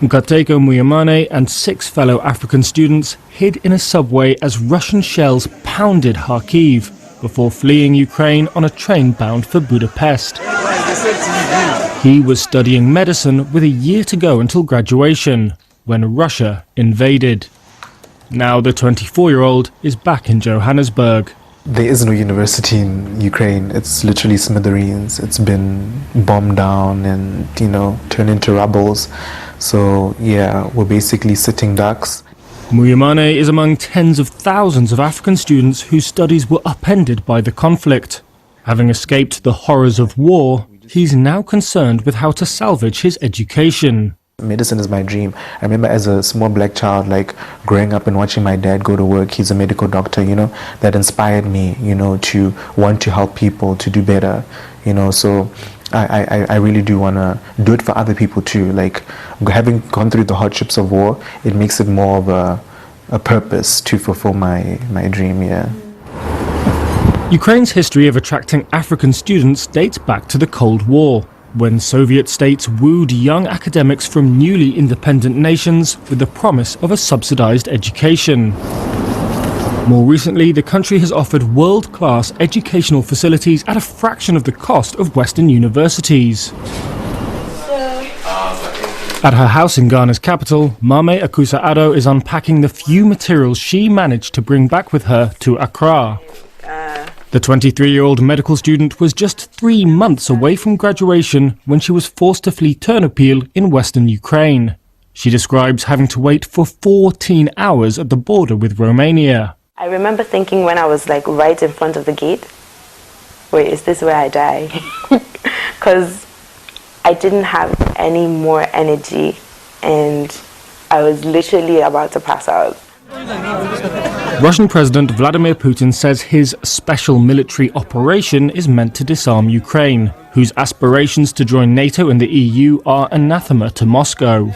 Nkateko Muyamane and 6 fellow African students hid in a subway as Russian shells pounded Kharkiv before fleeing Ukraine on a train bound for Budapest. He was studying medicine with a year to go until graduation, when Russia invaded. Now the 24-year-old is back in Johannesburg. There is no university in Ukraine. It's literally smithereens. It's been bombed down and, turned into rubbles. So, yeah, we're basically sitting ducks. Muyamane is among tens of thousands of African students whose studies were upended by the conflict. Having escaped the horrors of war, he's now concerned with how to salvage his education. Medicine is my dream. I remember as a small black child, growing up and watching my dad go to work. He's a medical doctor, that inspired me, to want to help people to do better, so I really do want to do it for other people too. Having gone through the hardships of war, it makes it more of a purpose to fulfill my dream, yeah. Ukraine's history of attracting African students dates back to the Cold War, when Soviet states wooed young academics from newly independent nations with the promise of a subsidized education. More recently, the country has offered world-class educational facilities at a fraction of the cost of Western universities. At her house in Ghana's capital, Mame Akusa-Addo is unpacking the few materials she managed to bring back with her to Accra. The 23-year-old medical student was just 3 months away from graduation when she was forced to flee Ternopil in western Ukraine. She describes having to wait for 14 hours at the border with Romania. I remember thinking when I was right in front of the gate, wait, is this where I die? Because I didn't have any more energy and I was literally about to pass out. Russian President Vladimir Putin says his special military operation is meant to disarm Ukraine, whose aspirations to join NATO and the EU are anathema to Moscow.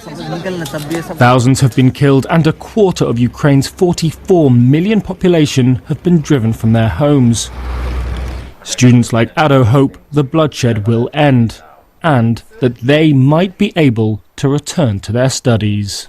Thousands have been killed and a quarter of Ukraine's 44 million population have been driven from their homes. Students like Addo hope the bloodshed will end and that they might be able to return to their studies.